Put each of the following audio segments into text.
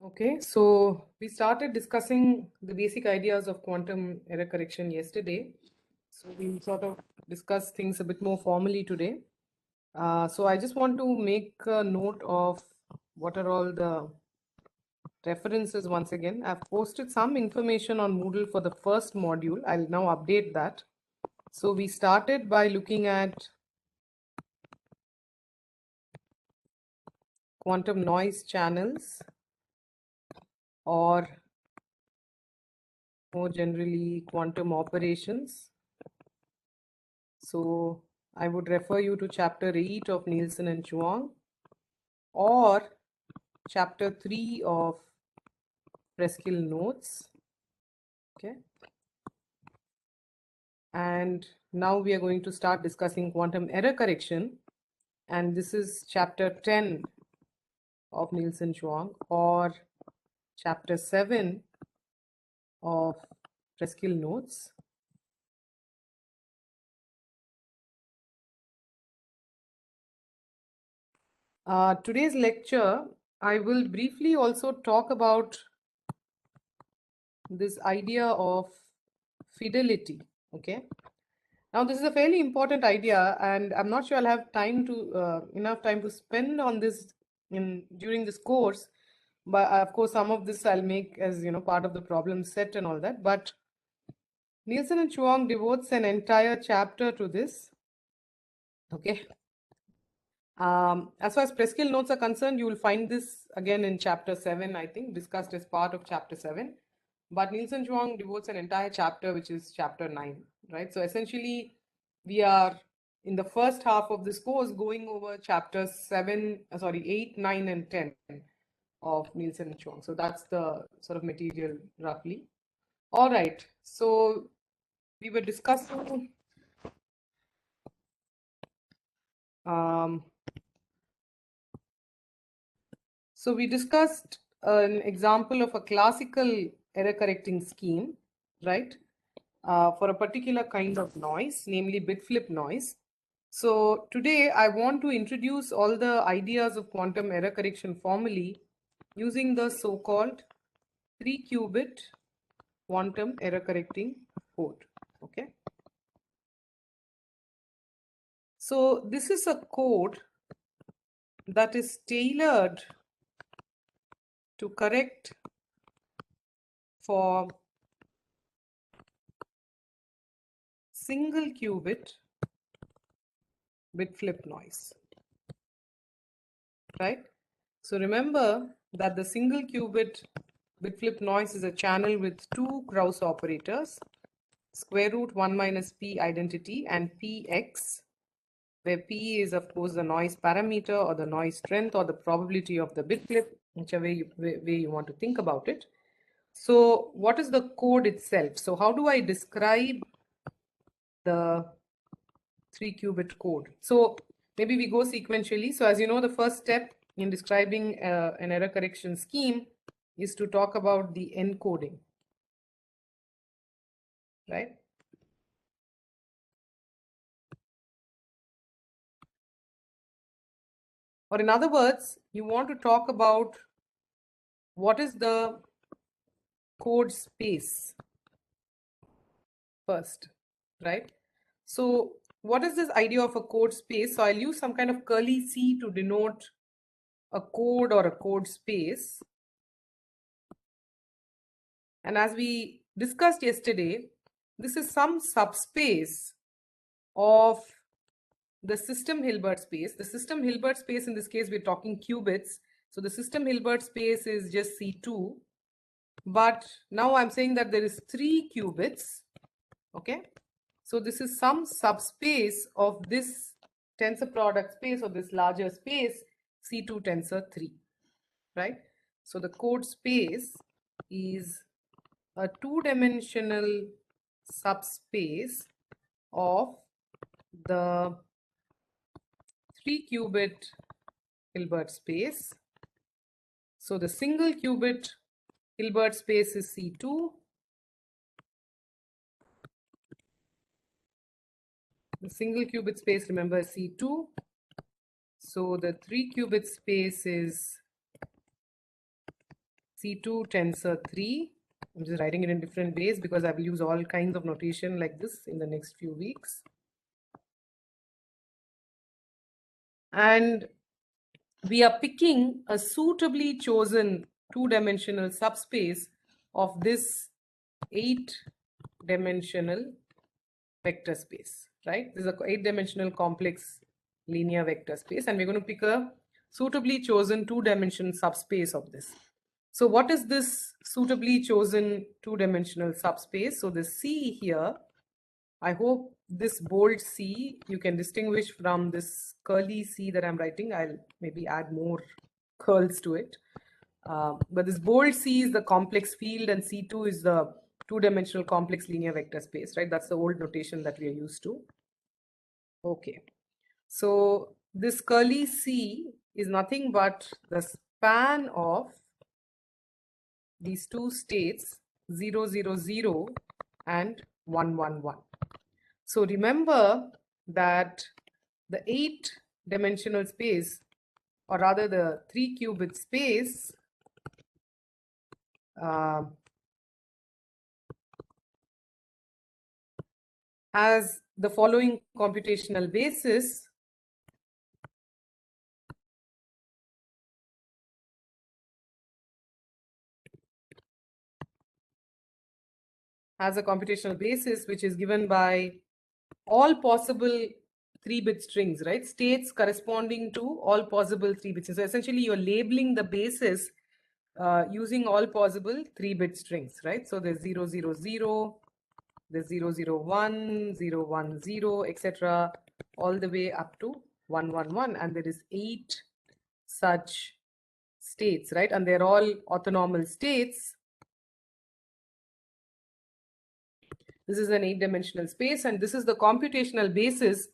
Okay, so we started discussing the basic ideas of quantum error correction yesterday. So we'll sort of discuss things a bit more formally today. So I just want to make a note of what are all the references once again. I've posted some information on Moodle for the first module. I'll now update that. So we started by looking at quantum noise channels, or more generally quantum operations. So I would refer you to chapter 8 of Nielsen and Chuang, or chapter 3 of Preskill notes. Okay. And now we are going to start discussing quantum error correction. And this is chapter 10 of Nielsen Chuang, or chapter 7 of Preskill notes. Today's lecture, I will briefly also talk about this idea of fidelity. Okay. Now, this is a fairly important idea, and I'm not sure I'll have time to enough time to spend on this during this course. But of course, some of this I'll make as part of the problem set and all that. But Nielsen and Chuang devotes an entire chapter to this. Okay. As far as Preskill notes are concerned, you will find this again in chapter 7, I think, discussed as part of chapter 7. But Nielsen Chuang devotes an entire chapter, which is chapter 9, right? So essentially, we are in the first half of this course going over chapters 8, 9, and 10 of Nielsen and Chuang. So that's the sort of material roughly. All right. So we were discussing so we discussed an example of a classical error correcting scheme, right? For a particular kind of noise, namely bit flip noise. So today I want to introduce all the ideas of quantum error correction formally using the so-called 3-qubit quantum error correcting code. Okay. So this is a code that is tailored to correct for single qubit bit flip noise, right? So remember that the single qubit bit flip noise is a channel with two Krauss operators, square root 1 minus p identity and px, where p is of course the noise parameter or the noise strength or the probability of the bit flip, whichever way you want to think about it. So what is the code itself? So how do I describe the 3-qubit code? So maybe we go sequentially. So as you know, the first step in describing an error correction scheme is to talk about the encoding, right? Or in other words, you want to talk about what is the code space first, right? So what is this idea of a code space? So I'll use some kind of curly C to denote a code or a code space. And as we discussed yesterday, this is some subspace of the system Hilbert space. The system Hilbert space, in this case, we're talking qubits. So the system Hilbert space is just C2. But now I'm saying that there is 3 qubits. Okay. So this is some subspace of this tensor product space or this larger space C2 tensor 3, right? So the code space is a two-dimensional subspace of the 3-qubit Hilbert space. So the single qubit Hilbert space is C2. The single qubit space, remember, is C2. So the 3-qubit space is C2 tensor 3. I'm just writing it in different ways because I will use all kinds of notation like this in the next few weeks. And we are picking a suitably chosen two-dimensional subspace of this 8-dimensional vector space, right? This is a 8-dimensional complex linear vector space, and we're going to pick a suitably chosen two-dimensional subspace of this. So what is this suitably chosen two-dimensional subspace? So the C here, I hope this bold C you can distinguish from this curly C that I'm writing. I'll maybe add more curls to it. But this bold C is the complex field and C2 is the two-dimensional complex linear vector space, right? That's the old notation that we are used to. Okay. So this curly C is nothing but the span of these two states 0, 0, 0 and 1, 1, 1. So remember that the 8-dimensional space, or rather the 3-qubit space, has the following computational basis. Has a computational basis which is given by all possible 3-bit strings, right? States corresponding to all possible 3 bits. So essentially you're labeling the basis using all possible 3-bit strings, right? So there's 0, 0, 0, there's 0, 0, 1, 0, 1, 0, etc. all the way up to 1, 1, 1. And there is 8 such states, right? And they're all orthonormal states. This is an 8-dimensional space, and this is the computational basis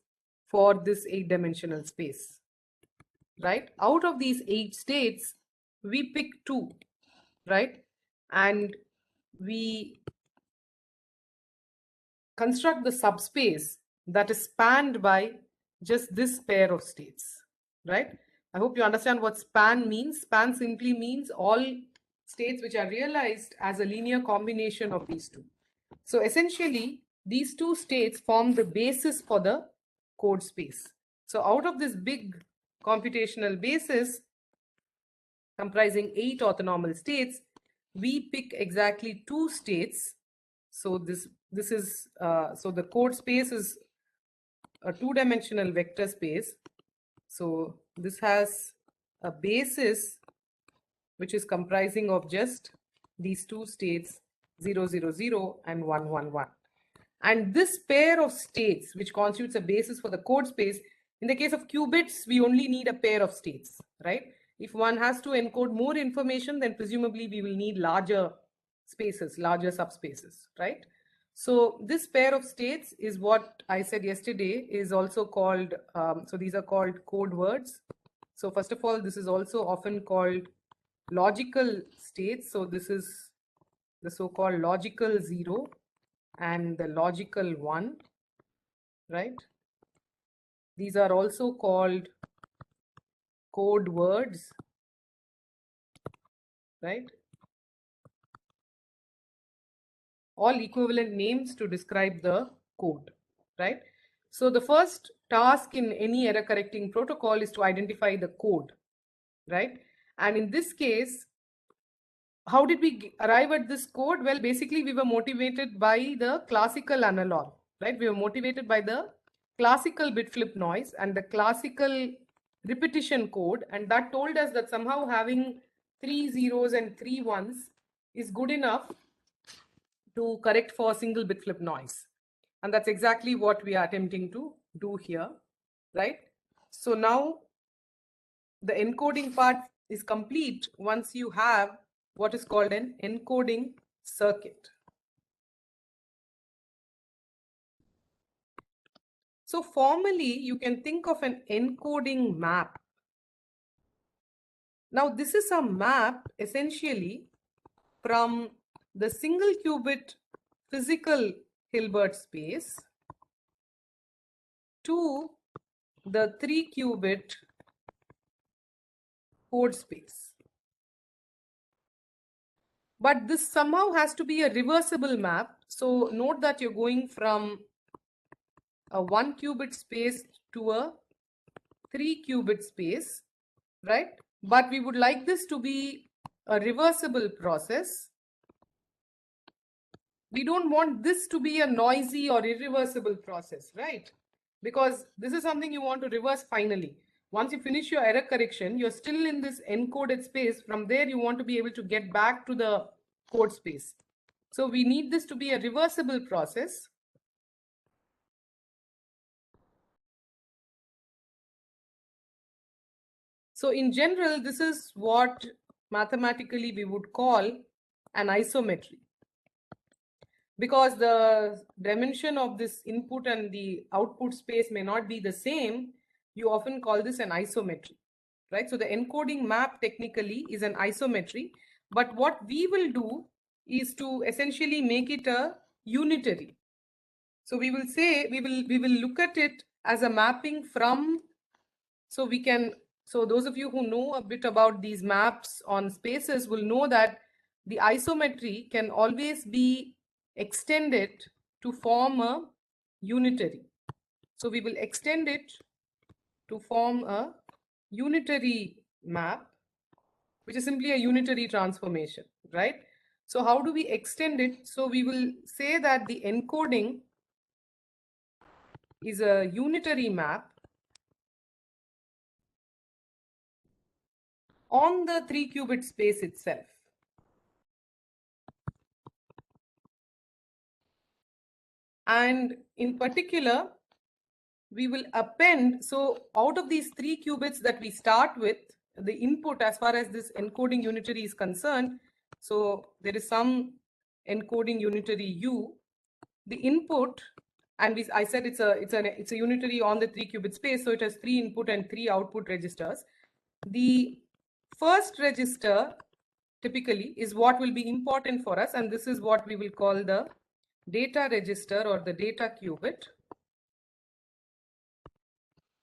for this 8-dimensional space, right? Out of these 8 states, we pick 2, right? And we construct the subspace that is spanned by just this pair of states, right? I hope you understand what span means. Span simply means all states which are realized as a linear combination of these two. So essentially, these two states form the basis for the code space. So out of this big computational basis comprising 8 orthonormal states, we pick exactly 2 states. So this is so the code space is a 2-dimensional vector space. So this has a basis which is comprising of just these 2 states 0, 0, 0 and 1, 1, 1. And this pair of states, which constitutes a basis for the code space, in the case of qubits, we only need a pair of states, right? If one has to encode more information, then presumably we will need larger spaces, larger subspaces, right? So this pair of states is what I said yesterday is also called, so these are called code words. So first of all, this is also often called logical states. So this is the so-called logical 0 and the logical 1, right? These are also called code words, right? All equivalent names to describe the code, right? So the first task in any error correcting protocol is to identify the code, right? And in this case, how did we arrive at this code? Well, basically we were motivated by the classical analog, right? We were motivated by the classical bit flip noise and the classical repetition code, and that told us that somehow having 3 zeros and 3 ones is good enough to correct for single bit flip noise. And that's exactly what we are attempting to do here, right? So now the encoding part is complete once you have what is called an encoding circuit. So formally, you can think of an encoding map. Now, this is a map essentially from the single qubit physical Hilbert space to the 3-qubit code space. but this somehow has to be a reversible map. So note that you're going from a 1 qubit space to a 3 qubit space, right? But we would like this to be a reversible process. We don't want this to be a noisy or irreversible process, right? Because this is something you want to reverse finally. Once you finish your error correction, you're still in this encoded space. From there, you want to be able to get back to the code space. So we need this to be a reversible process. So in general, this is what mathematically we would call an isometry. Because the dimension of this input and the output space may not be the same, you often call this an isometry, right? So the encoding map technically is an isometry, but what we will do is to essentially make it a unitary. So we will say, we will look at it as a mapping from, so we can, so those of you who know a bit about these maps on spaces will know that the isometry can always be extended to form a unitary. So we will extend it to form a unitary map, which is simply a unitary transformation, right? So how do we extend it? So we will say that the encoding is a unitary map on the 3 qubit space itself. And in particular, we will append, so out of these 3 qubits that we start with, the input as far as this encoding unitary is concerned, so there is some encoding unitary U, the input, and I said it's a unitary on the 3 qubit space, so it has 3 input and 3 output registers. The first register typically is what will be important for us, and this is what we will call the data register or the data qubit.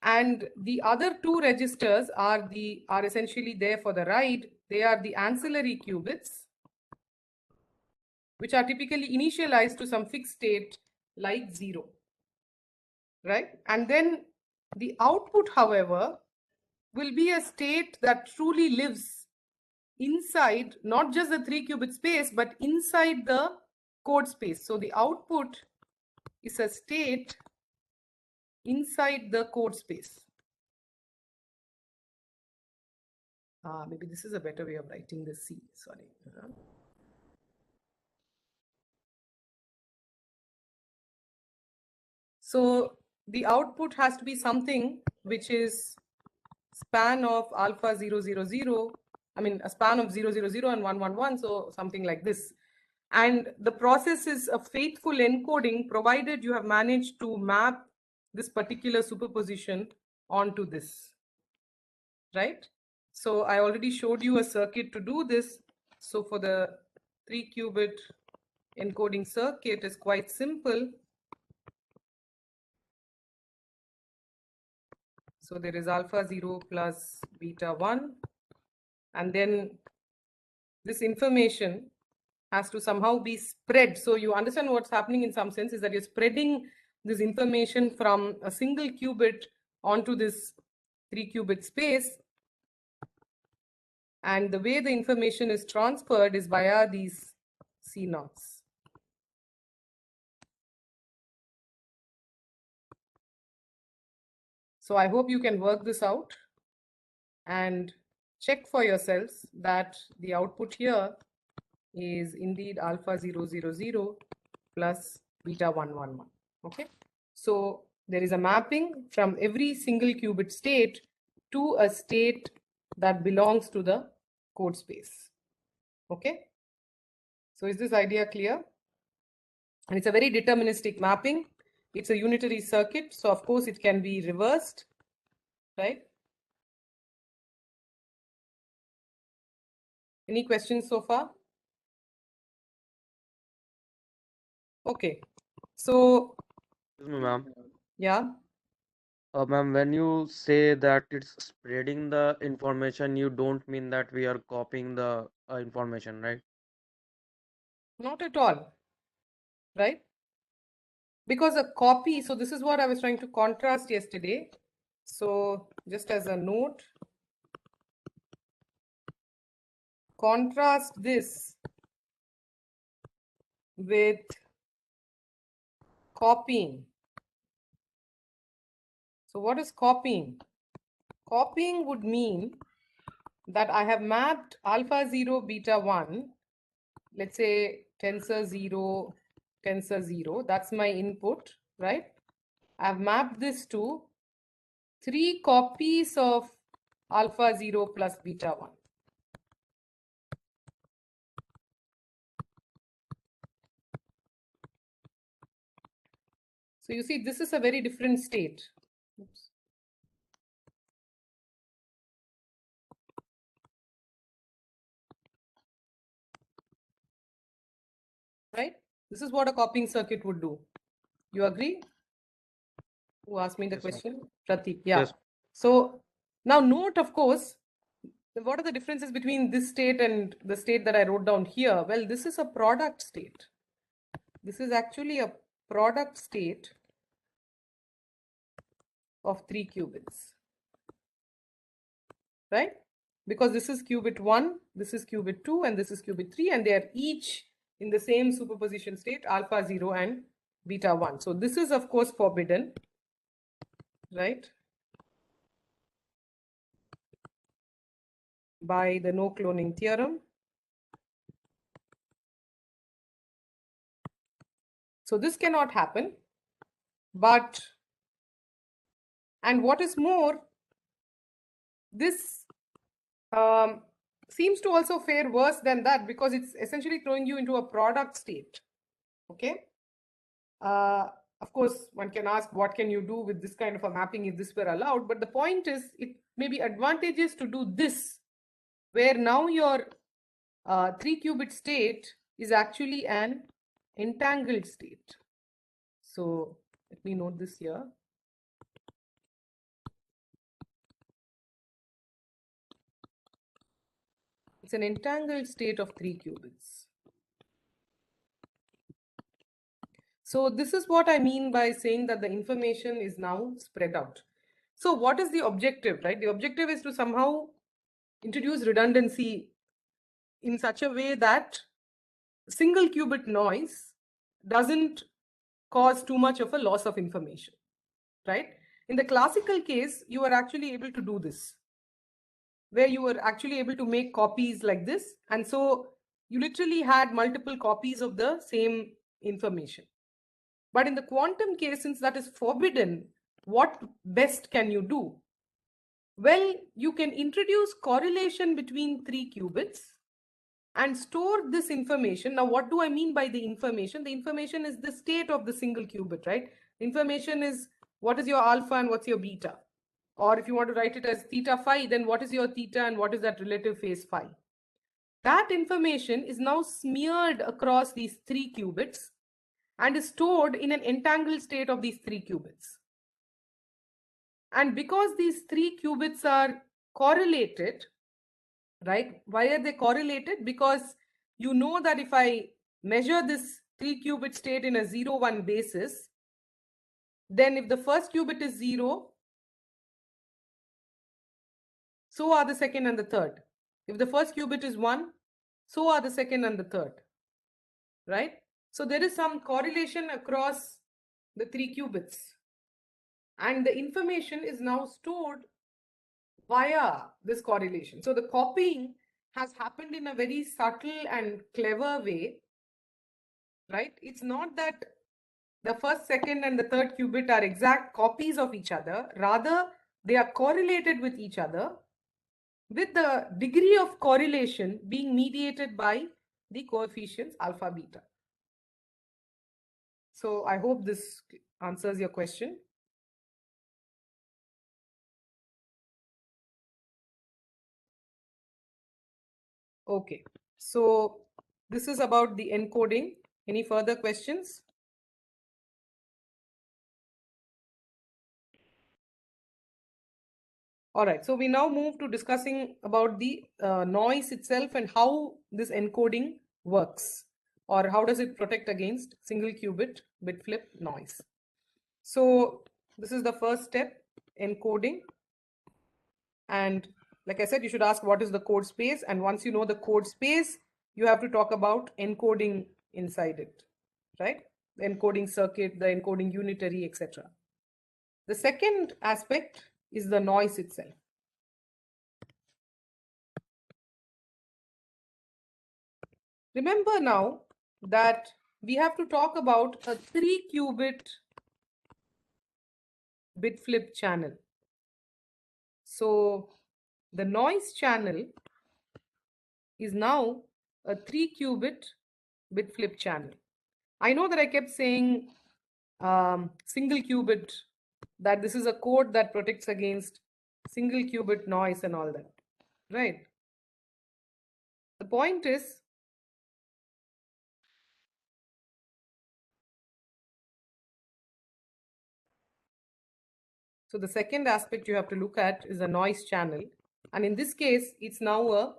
And the other 2 registers are essentially there for the ride. They are the ancillary qubits, which are typically initialized to some fixed state like 0, right? And then the output, however, will be a state that truly lives inside not just the 3 qubit space, but inside the code space. So the output is a state inside the code space. Maybe this is a better way of writing the C, sorry. So the output has to be something which is span of alpha 000, I mean a span of 000 and 111, so something like this. And the process is a faithful encoding provided you have managed to map this particular superposition onto this, right? So I already showed you a circuit to do this. So for the 3 qubit encoding circuit is quite simple. So there is alpha 0 plus beta 1, and then this information has to somehow be spread. So you understand what's happening in some sense is that you're spreading this information from a single qubit onto this 3 qubit space. And the way the information is transferred is via these C0s. So I hope you can work this out and check for yourselves that the output here is indeed alpha 000 plus beta 111. Okay. So there is a mapping from every single qubit state to a state that belongs to the code space. Okay. So is this idea clear? And it's a very deterministic mapping. It's a unitary circuit. So of course it can be reversed, right? Any questions so far? Okay. So, Excuse me, ma'am. yeah. Ma'am, when you say that it's spreading the information, you don't mean that we are copying the information, right? Not at all, right? Because a copy, so this is what I was trying to contrast yesterday. So just as a note, contrast this with copying. So what is copying? Copying would mean that I have mapped alpha 0, beta 1, let's say tensor 0, tensor 0. That's my input, right? I've mapped this to 3 copies of alpha 0 plus beta 1. So you see, this is a very different state. Oops. Right? This is what a copying circuit would do. You agree? Who asked me the Yes, ma'am. question? Pratik, yeah. Yes. So now note, of course, what are the differences between this state and the state that I wrote down here? Well, this is a product state. This is actually a product state of 3 qubits, right? Because this is qubit 1, this is qubit 2, and this is qubit 3, and they are each in the same superposition state, alpha 0 and beta 1. So this is, of course, forbidden, right? By the no cloning theorem. So this cannot happen. But, and what is more, this seems to also fare worse than that because it's essentially throwing you into a product state. Okay. Of course, one can ask what can you do with this kind of a mapping if this were allowed, but the point is it may be advantageous to do this, where now your 3 qubit state is actually an entangled state. So let me note this here. It's an entangled state of 3 qubits. So this is what I mean by saying that the information is now spread out. So what is the objective, right? The objective is to somehow introduce redundancy in such a way that single qubit noise doesn't cause too much of a loss of information, right? In the classical case, you are actually able to do this, where you were actually able to make copies like this. And so you literally had multiple copies of the same information. But in the quantum case, since that is forbidden, what best can you do? Well, you can introduce correlation between 3 qubits and store this information. Now, what do I mean by the information? The information is the state of the single qubit, right? Information is what is your alpha and what's your beta. Or if you want to write it as theta phi, then what is your theta and what is that relative phase phi? That information is now smeared across these 3 qubits and is stored in an entangled state of these 3 qubits. And because these 3 qubits are correlated, right? Why are they correlated? Because you know that if I measure this 3 qubit state in a 0-1 basis, then if the first qubit is 0, so are the second and the third. If the first qubit is 1, so are the second and the third, right? So there is some correlation across the 3 qubits. And the information is now stored via this correlation. So the copying has happened in a very subtle and clever way, right? It's not that the first, second, and the third qubit are exact copies of each other. Rather, they are correlated with each other, with the degree of correlation being mediated by the coefficients alpha, beta. So I hope this answers your question. Okay, so this is about the encoding. Any further questions? All right, so we now move to discussing about the noise itself and how this encoding works. or how does it protect against single qubit bit flip noise? So this is the first step, encoding. And like I said, you should ask what is the code space, and once you know the code space, you have to talk about encoding inside it, right? The encoding circuit, the encoding unitary, etc. The second aspect is the noise itself. Remember now that we have to talk about a 3 qubit bit flip channel. So the noise channel is now a 3 qubit bit flip channel. I know that I kept saying single qubit, that this is a code that protects against single qubit noise and all that, right? The point is, so the second aspect you have to look at is a noise channel. And in this case, it's now a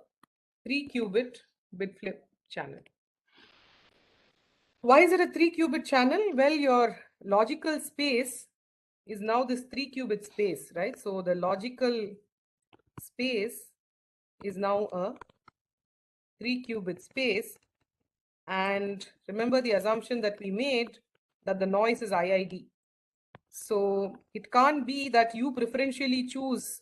3 qubit bit flip channel. Why is it a 3 qubit channel? Well, your logical space is now this 3 qubit space, right? So the logical space is now a 3 qubit space. And remember the assumption that we made, that the noise is IID. So it can't be that you preferentially choose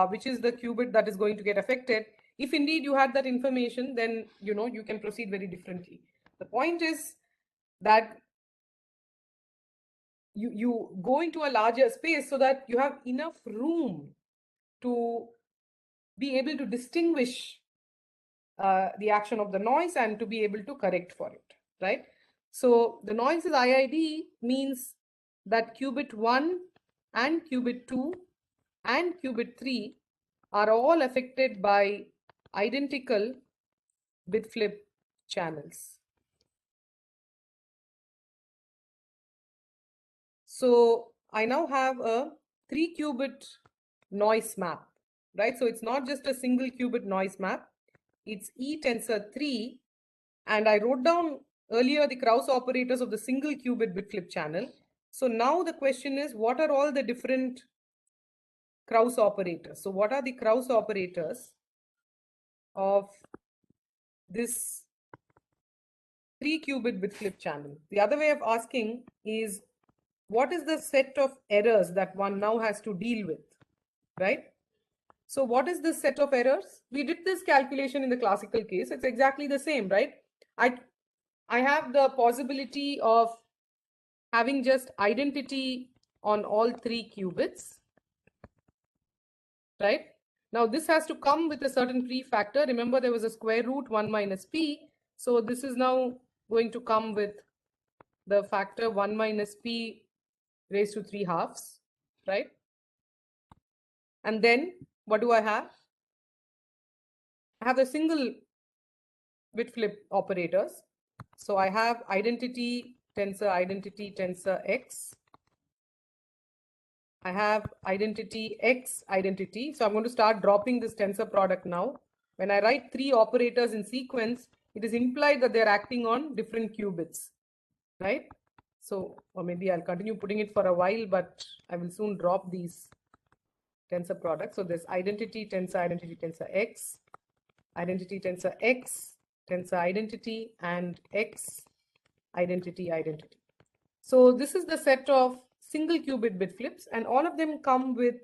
which is the qubit that is going to get affected. If indeed you had that information, then you can proceed very differently. The point is that you go into a larger space so that you have enough room to be able to distinguish the action of the noise and to be able to correct for it, right? So the noise is IID means that qubit 1 and qubit 2 and qubit 3 are all affected by identical bit flip channels. So I now have a 3 qubit noise map, right? So it's not just a single qubit noise map, it's E tensor 3. And I wrote down earlier the Krauss operators of the single qubit bit flip channel. So now the question is, what are all the different Krauss operators? So what are the Krauss operators of this 3 qubit bit flip channel? The other way of asking is, what is the set of errors that one now has to deal with, right? So what is this set of errors? We did this calculation in the classical case. It's exactly the same, right? I have the possibility of having just identity on all 3 qubits, right? Now this has to come with a certain prefactor. Remember, there was a square root 1 minus p. So this is now going to come with the factor 1 minus p raised to 3 halves, right? And then what do I have? I have the single bit flip operators. So I have identity tensor x. I have identity x identity. So I'm going to start dropping this tensor product now. When I write 3 operators in sequence, it is implied that they're acting on different qubits, right? So, or maybe I'll continue putting it for a while, but I will soon drop these tensor products. So there's identity tensor x, identity tensor x, tensor identity, and x identity. So this is the set of single qubit bit flips, and all of them come with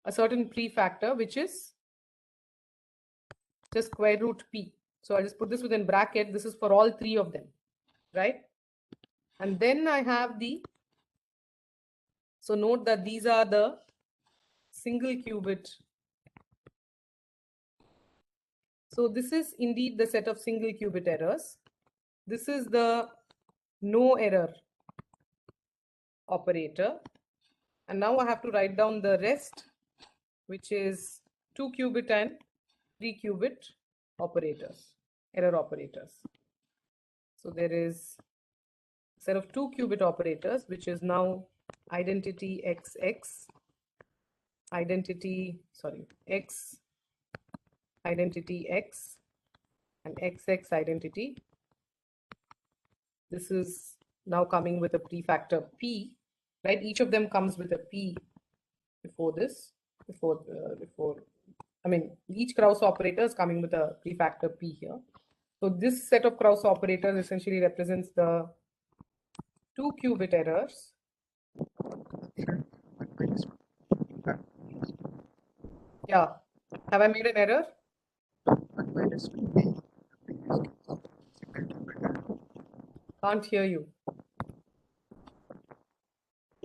a certain prefactor, which is just square root p. So I just put this within bracket. This is for all 3 of them, right? And then I have so note that these are the single qubit. So this is indeed the set of single qubit errors. This is the no error operator. And now I have to write down the rest, which is 2 qubit and 3 qubit operators, error operators. So there is a set of 2 qubit operators, which is now identity XX, X identity X, and XX identity. This is now coming with a prefactor P, right? Each of them comes with a P before this, I mean, each Krauss operator is coming with a prefactor P here. So this set of Krauss operators essentially represents the 2-qubit errors. Yeah. Have I made an error? Can't hear you.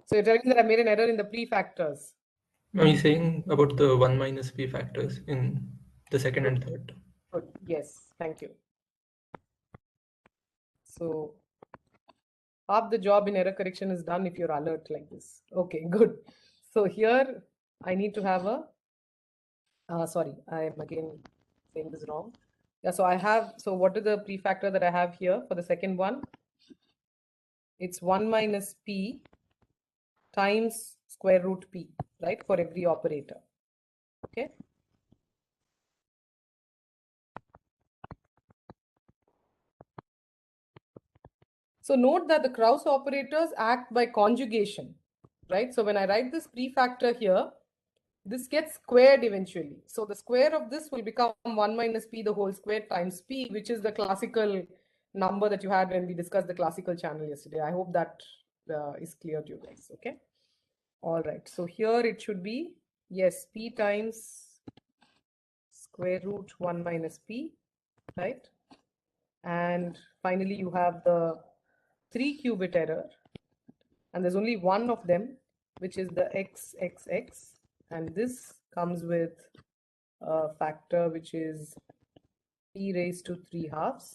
So you're telling me that I made an error in the prefactors. Are you saying about the 1 minus p factors in the second and third? Good. Yes, thank you. So half the job in error correction is done if you're alert like this. Okay, good. So here I need to have a, sorry, I am again saying this wrong. Yeah, so I have, so what is the prefactor that I have here for the second one? It's 1 minus p times square root p, right, for every operator. Okay. So note that the Krauss operators act by conjugation, right? So when I write this prefactor here, this gets squared eventually. So the square of this will become 1 minus p the whole square times p, which is the classical number that you had when we discussed the classical channel yesterday. I hope that is clear to you guys. Okay. All right. So here it should be, yes, p times square root 1 minus p, right? And finally, you have the 3-qubit error. And there's only one of them, which is the XXX. And this comes with a factor which is p raised to 3 halves.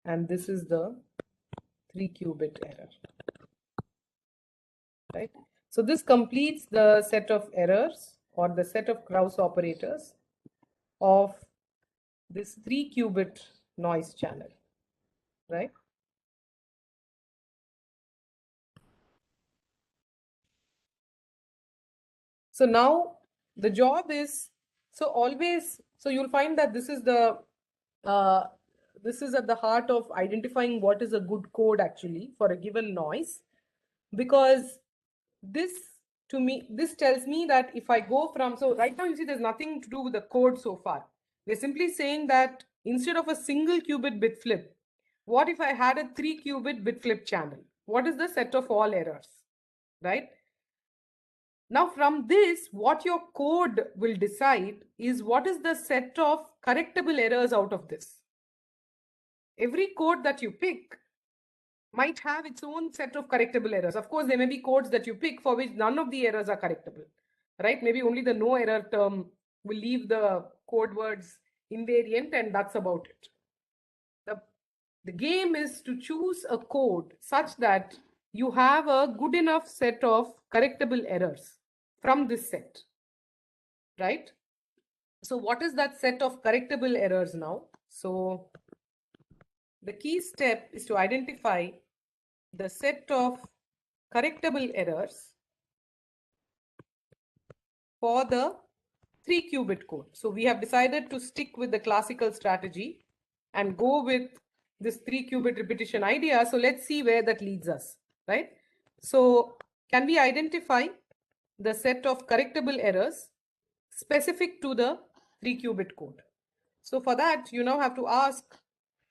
And this is the 3-qubit error. Right? So this completes the set of errors or the set of Krauss operators of this 3-qubit noise channel. Right? So now the job is, so always, so you'll find that this is the, this is at the heart of identifying what is a good code actually for a given noise, because this, to me, this tells me that if I go from, so right now you see there's nothing to do with the code so far. We're simply saying that instead of a single qubit bit flip, what if I had a 3-qubit bit flip channel? What is the set of all errors, right? Now from this, what your code will decide is what is the set of correctable errors out of this. Every code that you pick might have its own set of correctable errors. Of course, there may be codes that you pick for which none of the errors are correctable, right? Maybe only the no error term will leave the code words invariant, and that's about it. The game is to choose a code such that you have a good enough set of correctable errors from this set, right? So what is that set of correctable errors now? So the key step is to identify the set of correctable errors for the 3-qubit code. So we have decided to stick with the classical strategy and go with this 3-qubit repetition idea. So let's see where that leads us, right? So can we identify the set of correctable errors specific to the 3-qubit code? So for that, you now have to ask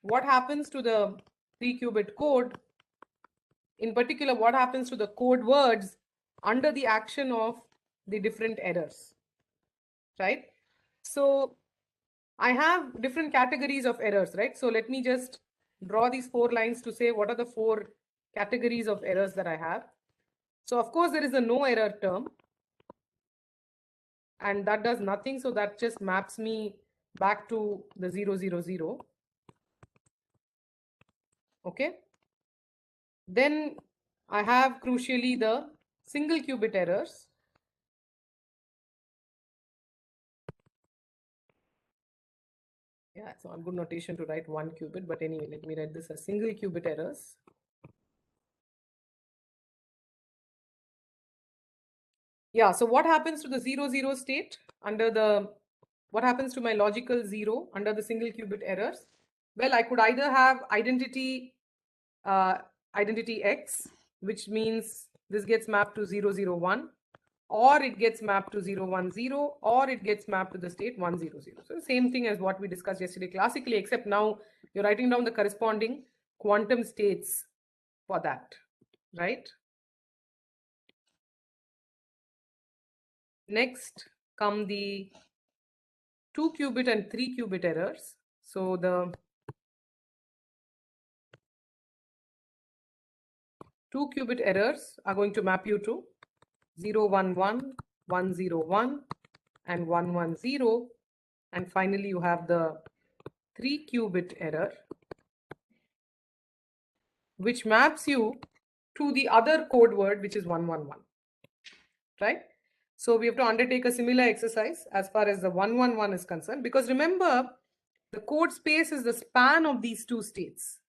what happens to the 3-qubit code. In particular, what happens to the code words under the action of the different errors, right? So I have different categories of errors, right? So let me just draw these 4 lines to say what are the 4 categories of errors that I have. So of course, there is a no error term, and that does nothing. So that just maps me back to the 0, 0, 0. Okay. Then I have crucially the single qubit errors. Yeah, it's not good notation to write 1 qubit, but anyway, let me write this as single qubit errors. Yeah, so what happens to the 0, 0 state under the, what happens to my logical 0 under the single qubit errors? Well, I could either have identity identity X, which means this gets mapped to 0, 0, 1, or it gets mapped to 0, 1, 0, or it gets mapped to the state 1, 0, 0. So the same thing as what we discussed yesterday classically, except now you're writing down the corresponding quantum states for that, right? Next come the 2-qubit and 3-qubit errors. So the 2-qubit errors are going to map you to 0, 1, 1, 1, 0, 1, and 1, 1, 0. And finally, you have the 3-qubit error, which maps you to the other code word, which is 111, right? So we have to undertake a similar exercise as far as the 111 is concerned, because remember, the code space is the span of these two states.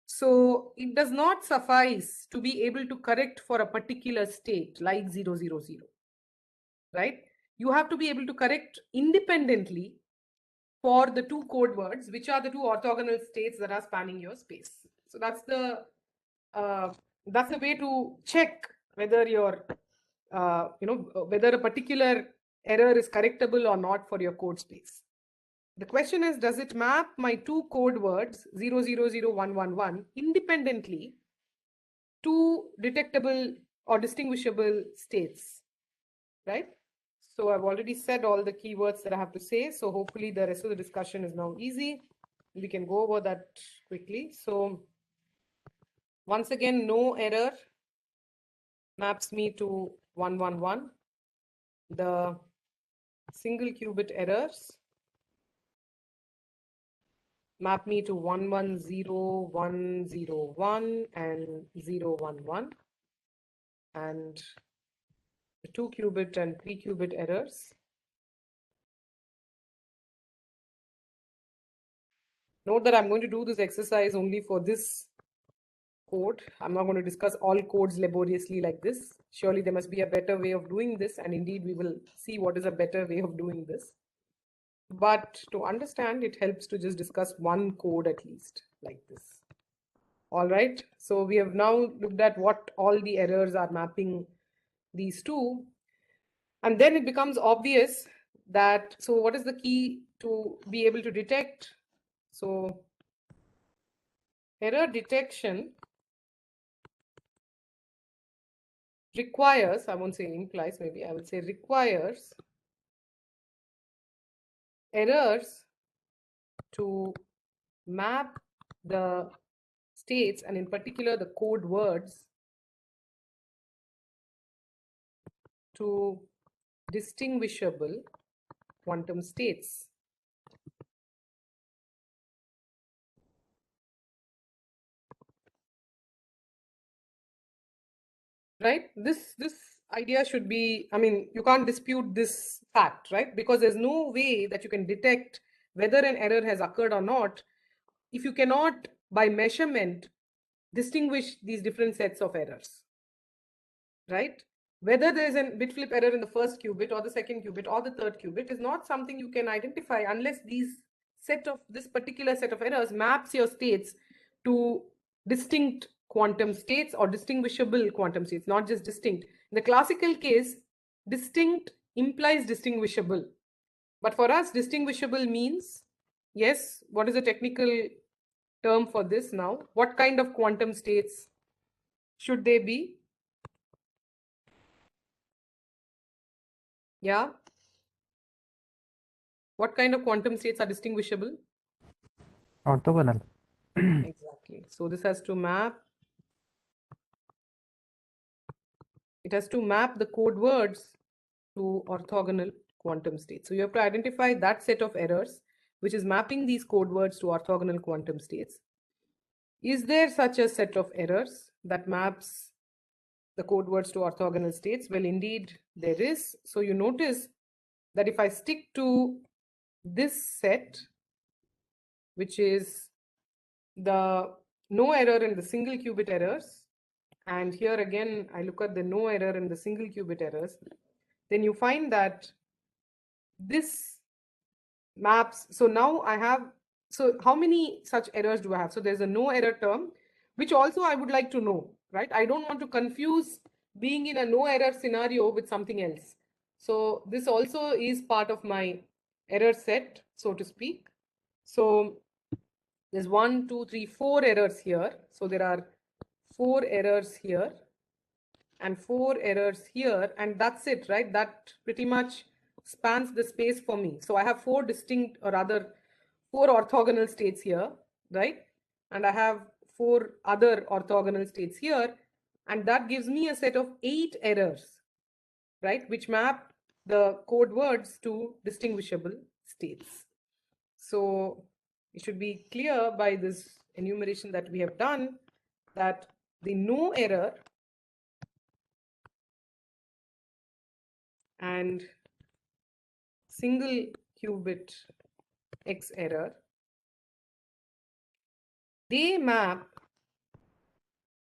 So it does not suffice to be able to correct for a particular state like 0, 0, 0, right? You have to be able to correct independently for the two code words, which are the two orthogonal states that are spanning your space. So that's the way to check whether your whether a particular error is correctable or not for your code space. The question is, does it map my two code words 0, 0, 0, 1, 1, 1 independently to detectable or distinguishable states, right? So I've already said all the keywords that I have to say. So hopefully the rest of the discussion is now easy. We can go over that quickly. So once again, no error maps me to 111. The single qubit errors map me to 110, 101, and 011. And the 2-qubit and 3-qubit errors note that I'm going to do this exercise only for this code. I'm not going to discuss all codes laboriously like this. Surely there must be a better way of doing this, and indeed we will see what is a better way of doing this. But to understand, it helps to just discuss one code at least like this. All right, so we have now looked at what all the errors are mapping these two, and then it becomes obvious that, so what is the key to be able to detect? So error detection requires, I won't say implies, maybe I would say requires errors to map the states, and in particular the code words, to distinguishable quantum states. Right? This idea should be, I mean, you can't dispute this fact, right? Because there's no way that you can detect whether an error has occurred or not if you cannot, by measurement, distinguish these different sets of errors, right? Whether there is a bit flip error in the first qubit or the second qubit or the third qubit is not something you can identify unless this particular set of errors maps your states to distinct quantum states or distinguishable quantum states, not just distinct. In the classical case, distinct implies distinguishable. But for us, distinguishable means, yes, what is the technical term for this now? What kind of quantum states should they be? Yeah. What kind of quantum states are distinguishable? Orthogonal. Exactly. So this has to map. It has to map the code words to orthogonal quantum states. So you have to identify that set of errors which is mapping these code words to orthogonal quantum states. Is there such a set of errors that maps the code words to orthogonal states? Well, indeed there is. So you notice that if I stick to this set, which is the no error in the single qubit errors, and here again I look at the no error in the single qubit errors, then you find that this maps. So now I have, so how many such errors do I have? So there's a no error term, which also I would like to know, right? I don't want to confuse being in a no error scenario with something else. So this also is part of my error set, so to speak. So there's 1, 2, 3, 4 errors here. So there are 4 errors here and 4 errors here, and that's it, right? That pretty much spans the space for me. So I have 4 distinct, or rather 4 orthogonal states here, right? And I have 4 other orthogonal states here, and that gives me a set of 8 errors, right, which map the code words to distinguishable states. So it should be clear by this enumeration that we have done that the no error and single qubit X error, they map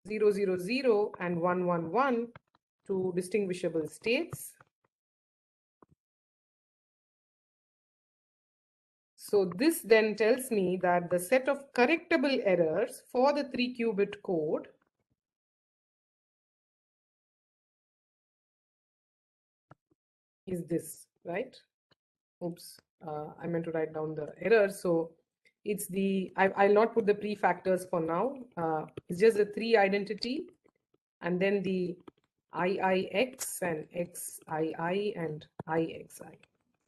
0, 0, 0 and 1, 1, 1 to distinguishable states. So this then tells me that the set of correctable errors for the 3 qubit code is this, right? Oops, I meant to write down the error. So it's the, I'll not put the prefactors for now. It's just the 3 identity and then the IIX and XII and IXI,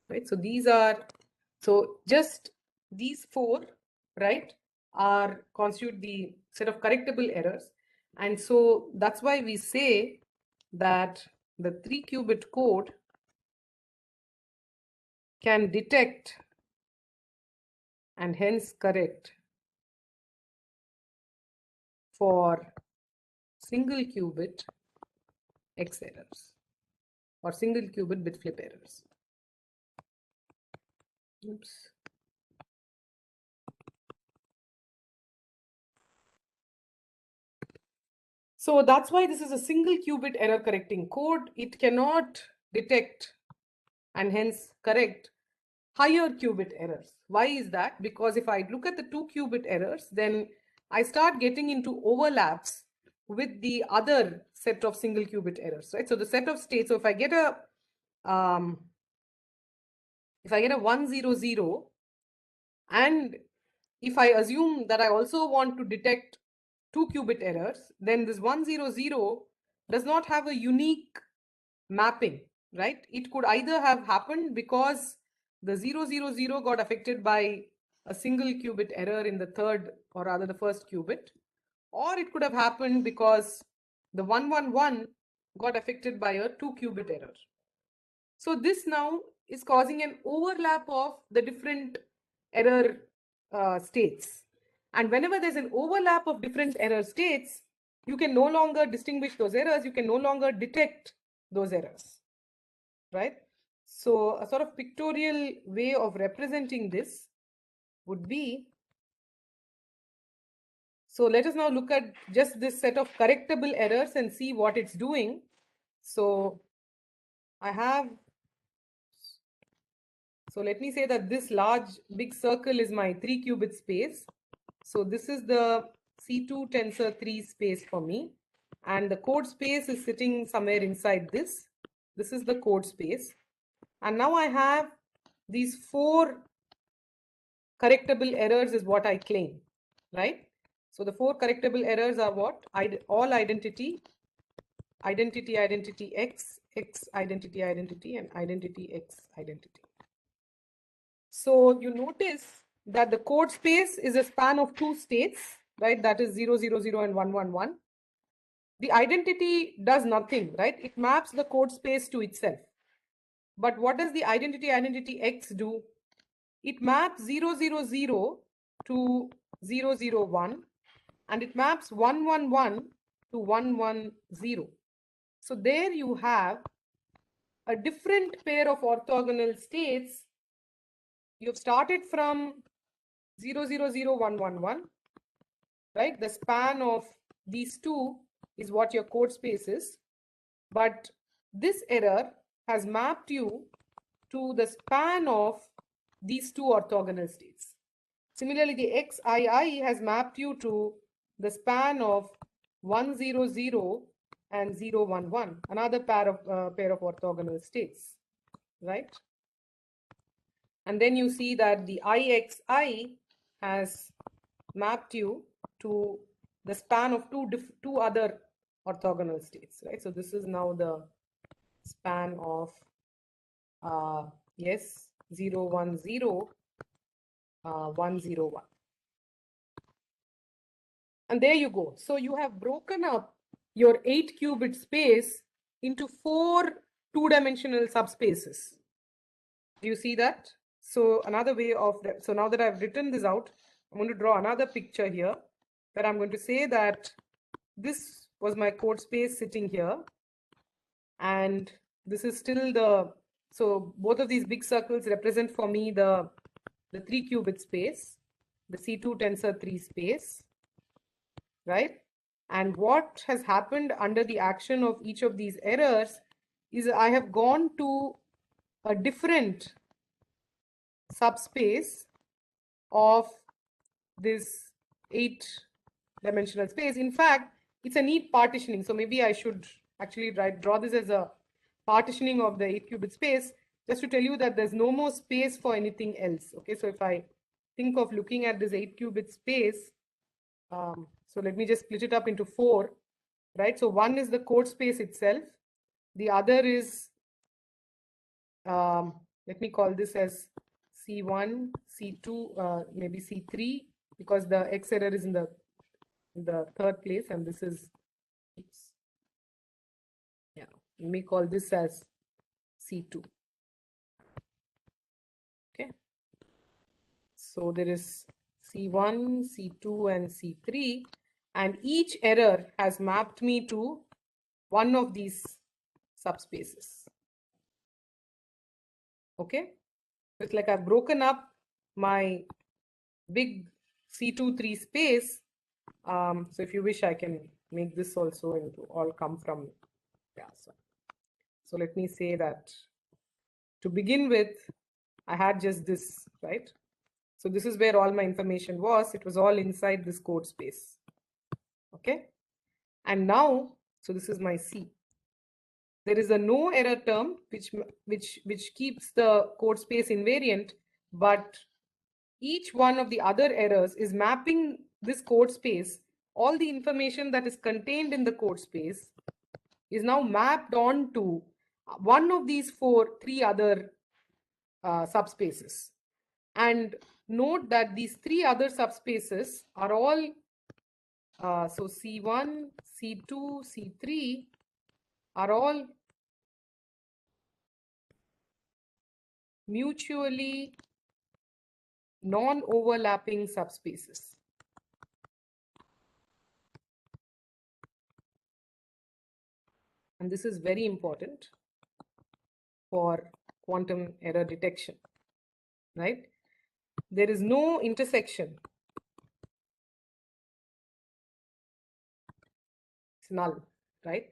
right? So these are, so just these 4, right, are constitute the set of correctable errors. And so that's why we say that the 3 qubit code can detect and hence correct for single qubit X errors or single qubit bit flip errors. Oops. So that's why this is a single qubit error correcting code. It cannot detect and hence correct higher qubit errors. Why is that? Because if I look at the 2 qubit errors, then I start getting into overlaps with the other set of single qubit errors, right? So the set of states, so if I get a 1, 0, 0, and if I assume that I also want to detect 2 qubit errors, then this 1, 0, 0 does not have a unique mapping, right? It could either have happened because the 0, 0, 0 got affected by a single qubit error in the third, or rather the first qubit, or it could have happened because the 1, 1, 1 got affected by a 2 qubit error. So this now is causing an overlap of the different error states. And whenever there's an overlap of different error states, you can no longer distinguish those errors. You can no longer detect those errors, right? So a sort of pictorial way of representing this would be, so let us now look at just this set of correctable errors and see what it's doing. So I have, so let me say that this large big circle is my 3 qubit space. So this is the C2 tensor 3 space for me. And the code space is sitting somewhere inside this. This is the code space. And now I have these 4 correctable errors is what I claim, right? So the 4 correctable errors are what? All identity, identity, identity X, X identity, identity, and identity X identity. So you notice that the code space is a span of 2 states, right? That is 0, 0, 0 and 1, 1, 1. The identity does nothing, right? It maps the code space to itself. But what does the identity, identity X do? It maps 0, 0, 0 to 0, 0, 1, and it maps 1, 1, 1 to 1, 1, 0. So there you have a different pair of orthogonal states. You've started from 0, 0, 0, 1, 1, 1, right? The span of these two is what your code space is. But this error has mapped you to the span of these 2 orthogonal states. Similarly, the XII has mapped you to the span of 1, 0, 0 and 0, 1, 1, another pair of orthogonal states, right? And then you see that the IXI has mapped you to the span of two other orthogonal states, right? So this is now the span of yes, 0, 1, 0, 1, 0, 1. And there you go. So you have broken up your 8-qubit space into 4 two-dimensional subspaces. Do you see that? So another way of that. So now that I've written this out, I'm going to draw another picture here, where I'm going to say that this was my code space sitting here, and this is still the, so both of these big circles represent for me the 3-qubit space, the C2 tensor 3 space, right? And what has happened under the action of each of these errors is I have gone to a different subspace of this 8-dimensional space. In fact, it's a neat partitioning. So maybe I should actually draw this as a partitioning of the 8-qubit space, just to tell you that there's no more space for anything else. Okay, so if I think of looking at this 8-qubit space, so let me just split it up into 4, right? So one is the code space itself. The other is, let me call this as C1, C2, maybe C3, because the X error is in the third place, and this is, oops, yeah, let me call this as C2. Okay. So there is C1, C2, and C3, and each error has mapped me to one of these subspaces. Okay. It's like I've broken up my big C2, 3 space. So if you wish, I can make this also into all come from, yeah. So let me say that to begin with, I had just this, right? So this is where all my information was. It was all inside this code space. Okay. And now, so this is my C. There is a no error term which keeps the code space invariant, but each one of the other errors is mapping this code space. All the information that is contained in the code space is now mapped onto one of these three other subspaces. And note that these 3 other subspaces are all, so C1, C2, C3 are all mutually non-overlapping subspaces. And this is very important for quantum error detection, right? There is no intersection. It's null, right?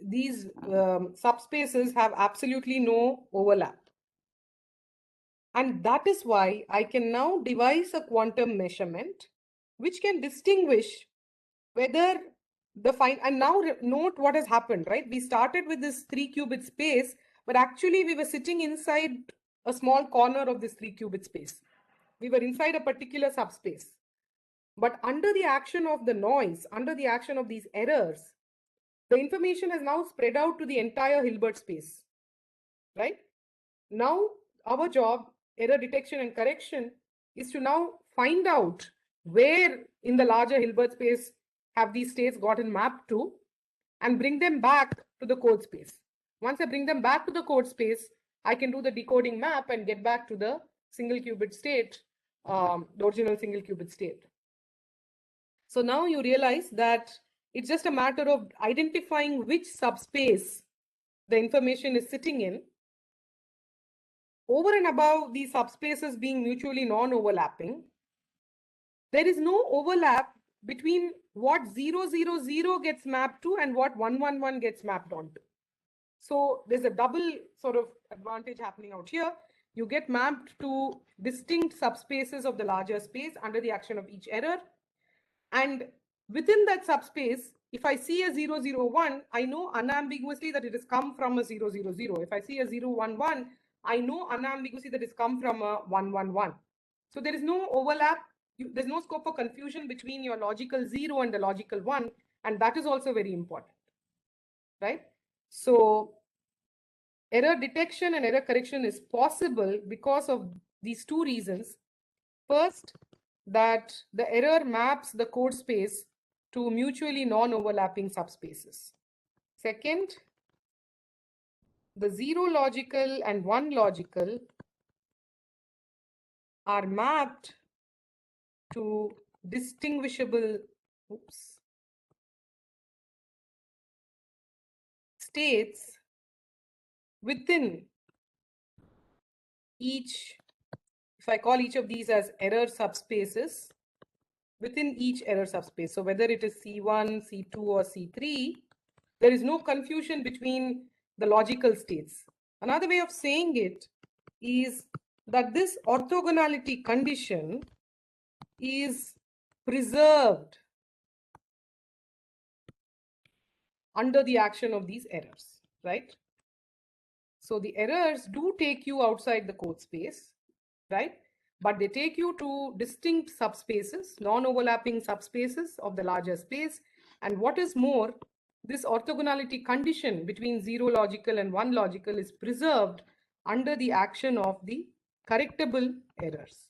These subspaces have absolutely no overlap. And that is why I can now devise a quantum measurement which can distinguish whether and now note what has happened, right? We started with this 3-qubit space, but actually we were sitting inside a small corner of this 3-qubit space. We were inside a particular subspace. But under the action of the noise, under the action of these errors, the information has now spread out to the entire Hilbert space, right? Now our job, error detection and correction, is to now find out where in the larger Hilbert space have these states gotten mapped to, and bring them back to the code space. Once I bring them back to the code space, I can do the decoding map and get back to the single qubit state, the original single qubit state. So now you realize that it's just a matter of identifying which subspace the information is sitting in. Over and above these subspaces being mutually non-overlapping, there is no overlap between what 0, 0, 0 gets mapped to and what 1, 1, 1 gets mapped onto. So there's a double sort of advantage happening out here. You get mapped to distinct subspaces of the larger space under the action of each error. And within that subspace, if I see a 0, 0, 1, I know unambiguously that it has come from a 0, 0, 0. If I see a 0, 1, 1, I know unambiguously that it's come from a 1, 1, 1. So there is no overlap. There's no scope for confusion between your logical 0 and the logical 1. And that is also very important, right? So error detection and error correction is possible because of these two reasons. First, that the error maps the code space to mutually non-overlapping subspaces. Second, the 0 logical and 1 logical are mapped to distinguishable states within each, if I call each of these as error subspaces, within each error subspace. So whether it is C1, C2, or C3, there is no confusion between the logical states. Another way of saying it is that this orthogonality condition is preserved under the action of these errors, right? So the errors do take you outside the code space, right? But they take you to distinct subspaces, non-overlapping subspaces of the larger space. And what is more, this orthogonality condition between 0 logical and 1 logical is preserved under the action of the correctable errors.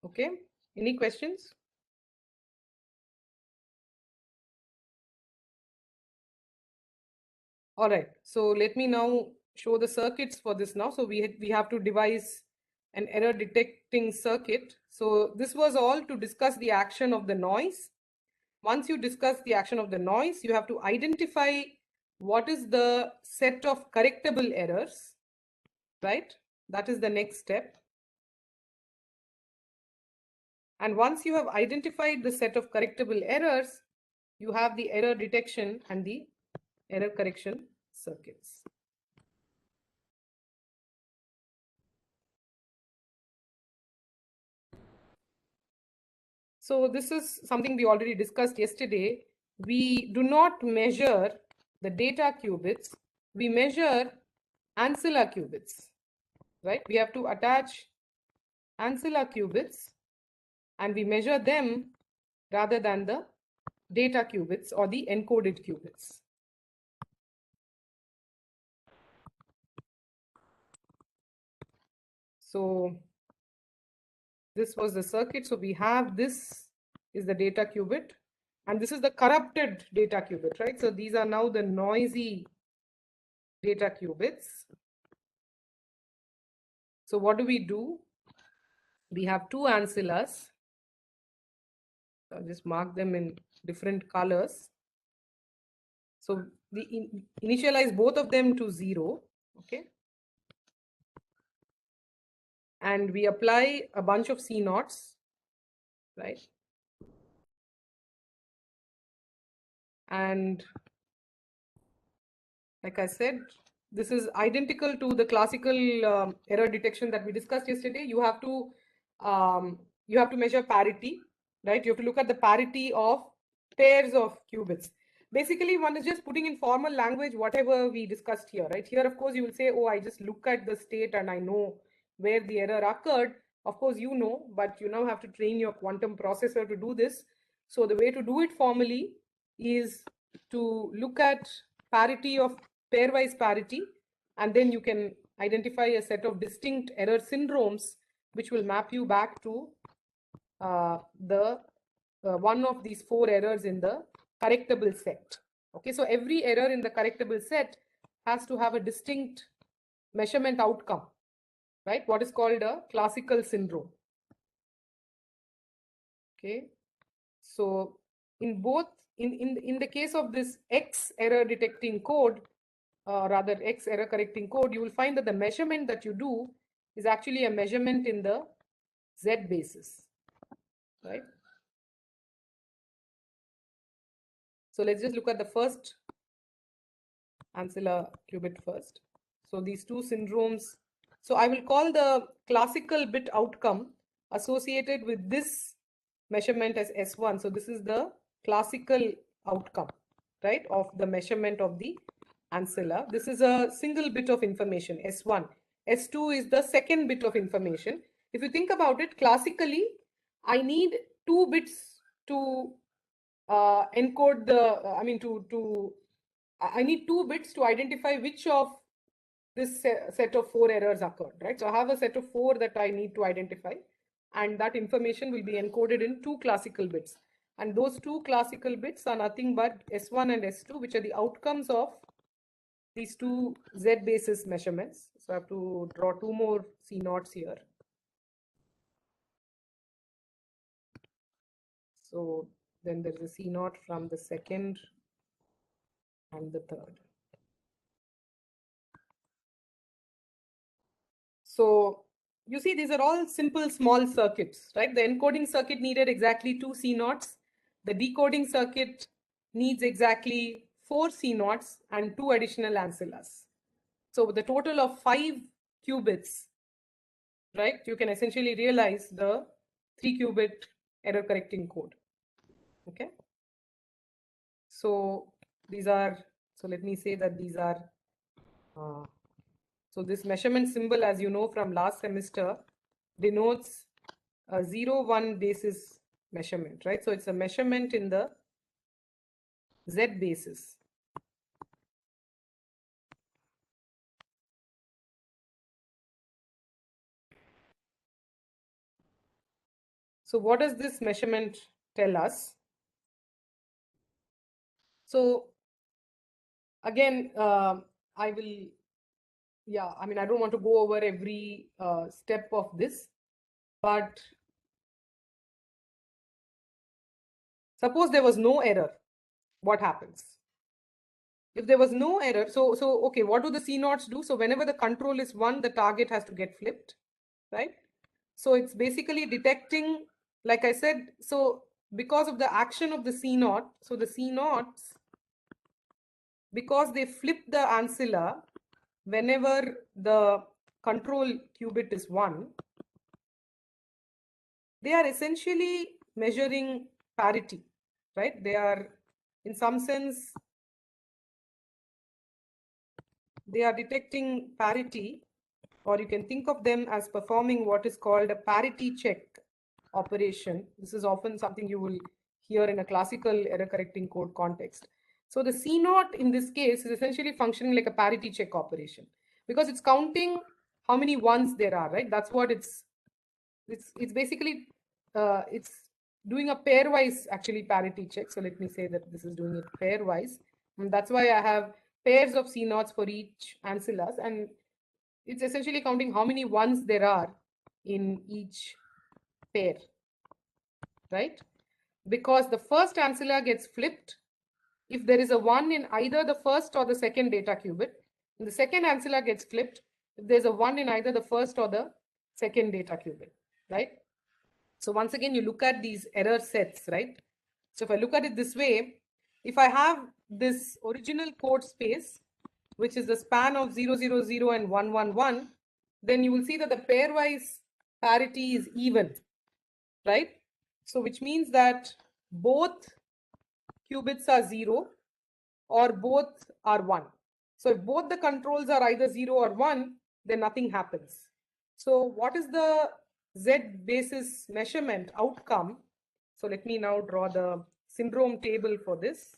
Okay, any questions? All right, so let me now show the circuits for this now. So we have to devise an error detecting circuit. So this was all to discuss the action of the noise. Once you discuss the action of the noise, you have to identify what is the set of correctable errors, right? That is the next step. And once you have identified the set of correctable errors, you have the error detection and the error correction circuits. So this is something we already discussed yesterday. We do not measure the data qubits, we measure ancilla qubits, right? We have to attach ancilla qubits and we measure them rather than the data qubits or the encoded qubits. So this was the circuit. So we have this is the data qubit and this is the corrupted data qubit, right? So these are now the noisy data qubits. So what do? We have two ancillas. I'll just mark them in different colors. So we initialize both of them to 0, okay? And we apply a bunch of C naughts, right? And like I said, this is identical to the classical error detection that we discussed yesterday. You have to measure parity, right? You have to look at the parity of pairs of qubits. Basically, one is just putting in formal language whatever we discussed here, right? Here, of course, you will say, oh, I just look at the state and I know where the error occurred. Of course, you know, but you now have to train your quantum processor to do this. So the way to do it formally is to look at parity of pairwise parity, and then you can identify a set of distinct error syndromes which will map you back to one of these 4 errors in the correctable set. Okay, so every error in the correctable set has to have a distinct measurement outcome, right? What is called a classical syndrome. Okay, so in both in the case of this X error detecting code, rather X error correcting code, you will find that the measurement that you do is actually a measurement in the Z basis, right? So let's just look at the first ancilla qubit first. So these two syndromes. So I will call the classical bit outcome associated with this measurement as S1. So this is the classical outcome, right, of the measurement of the ancilla. This is a single bit of information, S1. S2 is the second bit of information. If you think about it, classically, I need 2 bits to encode the, I need 2 bits to identify which of this set of 4 errors occurred, right? So I have a set of 4 that I need to identify, and that information will be encoded in 2 classical bits. And those 2 classical bits are nothing but S1 and S2, which are the outcomes of these 2 Z basis measurements. So I have to draw 2 more C naughts here. So then there's a C naught from the second and the third. So you see, these are all simple small circuits, right? The encoding circuit needed exactly 2 C naughts. The decoding circuit needs exactly 4 C naughts and 2 additional ancillas. So with the total of 5 qubits, right, you can essentially realize the 3 qubit error correcting code. Okay. So these are, so let me say that these are, so this measurement symbol, as you know from last semester, denotes a 0, 1 basis measurement, right? So it's a measurement in the Z basis. So what does this measurement tell us? So again, I will, I don't want to go over every step of this, but suppose there was no error, what happens? If there was no error, so okay, what do the C naughts do? So whenever the control is 1, the target has to get flipped, right? So it's basically detecting, like I said, so because of the action of the C naught, so the C naughts, because they flip the ancilla whenever the control qubit is 1, they are essentially measuring parity, right? They are, in some sense, they are detecting parity, or you can think of them as performing what is called a parity check operation. This is often something you will hear in a classical error correcting code context. So the C naught in this case is essentially functioning like a parity check operation, because it's counting how many ones there are, right? That's what it's basically, it's doing a pairwise actually parity check. So let me say that this is doing it pairwise. And that's why I have pairs of C naughts for each ancillas, and it's essentially counting how many ones there are in each pair, right? Because the first ancilla gets flipped if there is a 1 in either the first or the second data qubit, and the second ancilla gets flipped if there's a 1 in either the first or the second data qubit, right? So once again, you look at these error sets, right? So if I look at it this way, if I have this original code space, which is the span of 0, 0, 0 and 1, 1, 1, then you will see that the pairwise parity is even, right? So which means that both qubits are 0 or both are 1. So if both the controls are either 0 or 1, then nothing happens. So what is the Z basis measurement outcome? So let me now draw the syndrome table for this.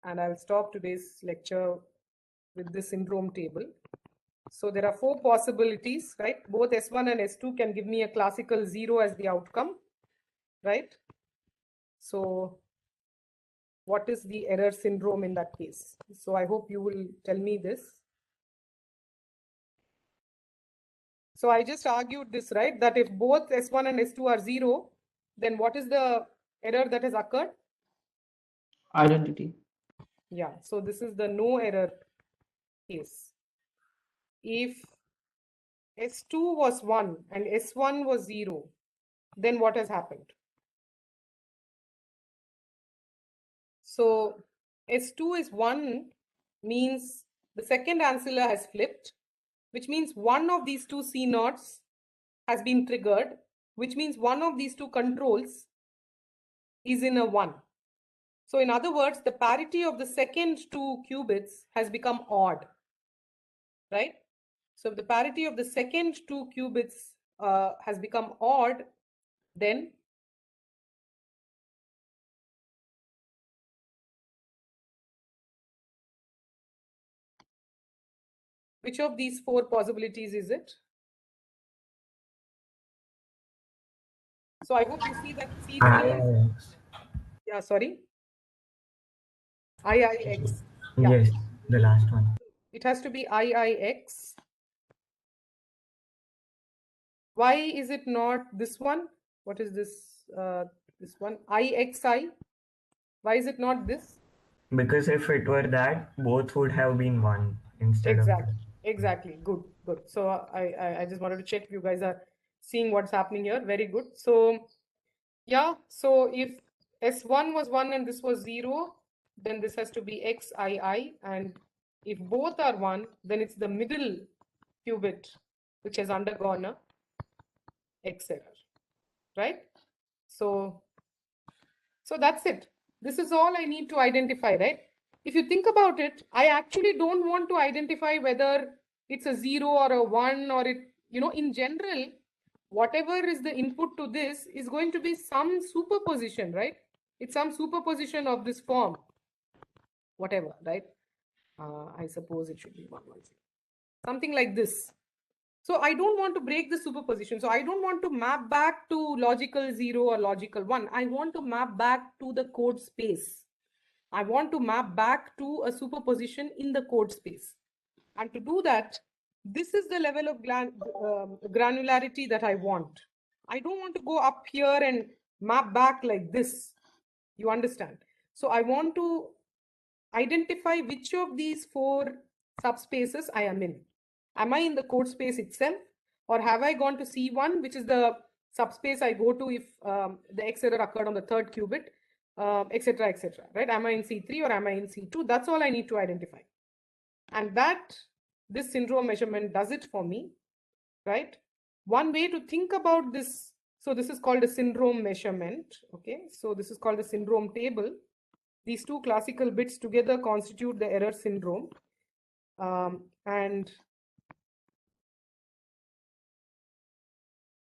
And I'll stop today's lecture with this syndrome table. So there are 4 possibilities, right? Both S1 and S2 can give me a classical 0 as the outcome, right? So what is the error syndrome in that case? So I hope you will tell me this. So I just argued this, right? That if both S1 and S2 are 0, then what is the error that has occurred? Identity. Yeah, so this is the no error case. If S2 was 1 and S1 was 0, then what has happened? So S2 is 1 means the second ancilla has flipped, which means one of these two C naughts has been triggered, which means one of these two controls is in a 1. So in other words, the parity of the second two qubits has become odd, right? So if the parity of the second two qubits has become odd, then which of these four possibilities is it? So I hope you see that C3 is, yeah, sorry, IIX. Yeah. Yes, the last one. It has to be IIX. Why is it not this one? What is this? This one, IXI. Why is it not this? Because if it were that, both would have been one instead of Exactly. that. Exactly. Good. Good. So I just wanted to check if you guys are seeing what's happening here. Very good. So yeah. So if S1 was 1 and this was 0, then this has to be XII. And if both are 1, then it's the middle qubit which has undergone a X error, right? So that's it. This is all I need to identify, right? If you think about it, I actually don't want to identify whether it's a 0 or a 1 or it, in general, whatever is the input to this is going to be some superposition, right? It's some superposition of this form, whatever, right? I suppose it should be 110. Something like this. So I don't want to break the superposition. So I don't want to map back to logical 0 or logical 1. I want to map back to the code space. I want to map back to a superposition in the code space. And to do that, this is the level of granularity that I want. I don't want to go up here and map back like this. You understand? So I want to identify which of these four subspaces I am in. Am I in the code space itself, or have I gone to C1, which is the subspace I go to if the X error occurred on the third qubit, etc., etc. Right? Am I in C3 or am I in C2? That's all I need to identify. And this syndrome measurement does it for me, right? One way to think about this, so this is called a syndrome measurement. Okay, so this is called the syndrome table. These two classical bits together constitute the error syndrome. And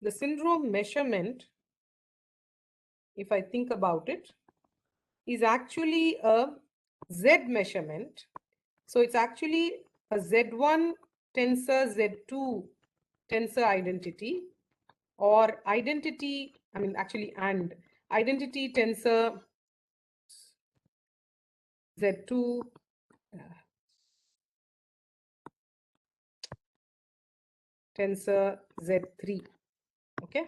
the syndrome measurement, if I think about it, is actually a Z measurement. So it's actually a Z1 tensor, Z2 tensor identity, or identity, and identity tensor Z2 tensor Z3. Okay.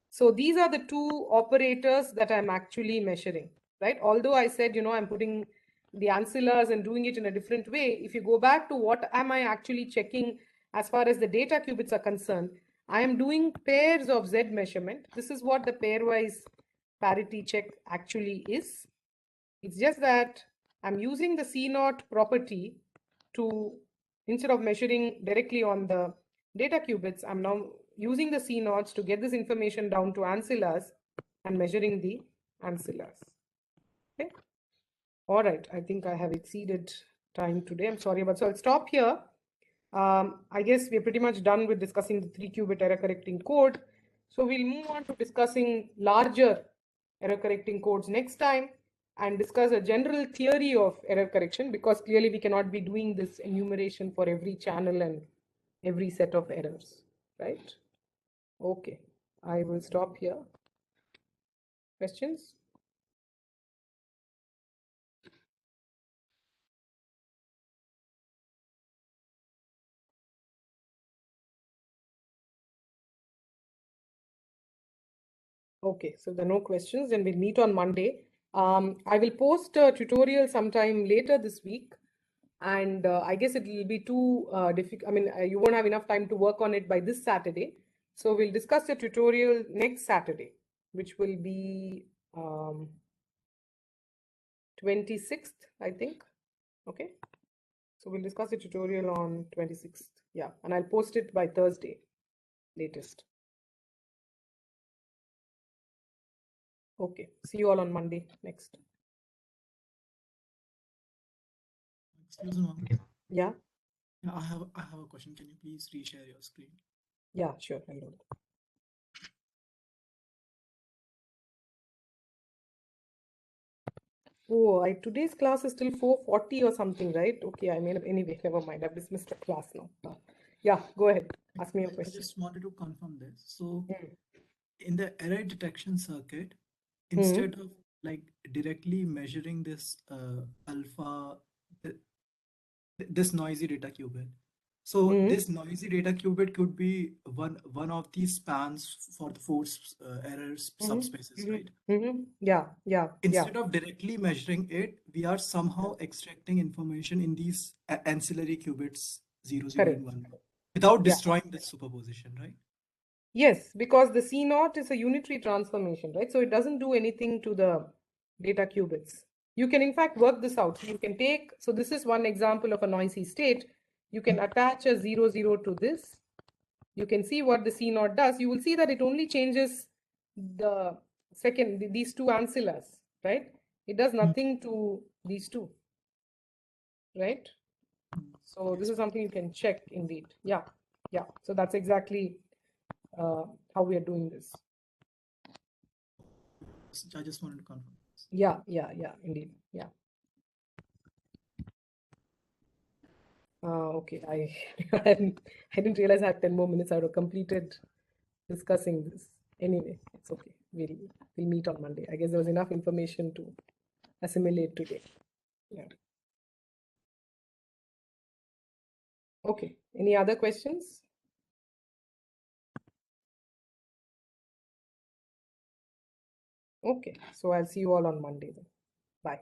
So these are the two operators that I'm actually measuring, right? Although I said, I'm putting the ancillars and doing it in a different way. If you go back to what am I actually checking as far as the data qubits are concerned, I am doing pairs of Z measurement. This is what the pairwise parity check actually is. It's just that I'm using the C0 property to, instead of measuring directly on the data qubits, I'm now using the C0s to get this information down to ancillars and measuring the ancillars. Okay. All right. I think I have exceeded time today. I'm sorry about, so I'll stop here. I guess we're pretty much done with discussing the 3-qubit error correcting code. So we'll move on to discussing larger error correcting codes next time and discuss a general theory of error correction, because clearly we cannot be doing this enumeration for every channel and every set of errors, right? Okay, I will stop here. Questions? Okay, so there are no questions, and we'll meet on Monday. I will post a tutorial sometime later this week, and I guess it will be too difficult. You won't have enough time to work on it by this Saturday. So we'll discuss the tutorial next Saturday, which will be 26th, I think. Okay. So we'll discuss the tutorial on 26th. Yeah. And I'll post it by Thursday latest. Okay. See you all on Monday next. Excuse me, ma'am. Yeah. Yeah, I have a question. Can you please reshare your screen? Yeah, sure. I'll do that. Oh, today's class is till 4:40 or something, right? Okay, I mean, anyway, never mind. I've dismissed the class now. Yeah, go ahead. Ask me a I question. just wanted to confirm this. So Hmm. in the error detection circuit, Hmm. instead of like directly measuring this alpha, this noisy data qubit. So Hmm. this noisy data qubit could be one of these spans for the four errors subspaces, right? Yeah, yeah, yeah. Instead of directly measuring it, we are somehow extracting information in these ancillary qubits 0, 0, and Correct. 1 without Yeah. destroying the superposition, right? Yes, because the C naught is a unitary transformation, right? So it doesn't do anything to the data qubits. You can in fact work this out. You can take, so this is one example of a noisy state. You can attach a 0, 0 to this. You can see what the C naught does. You will see that it only changes the these two ancillas, right? It does nothing to these two, right? So this is something you can check indeed. Yeah, yeah. So that's exactly how we are doing this. I just wanted to confirm. Yeah, indeed. Yeah. Okay, I didn't realize I had 10 more minutes. I would have completed discussing this. Anyway, it's okay. We'll meet on Monday. I guess there was enough information to assimilate today. Yeah. Okay. Any other questions? Okay. So I'll see you all on Monday then. Bye.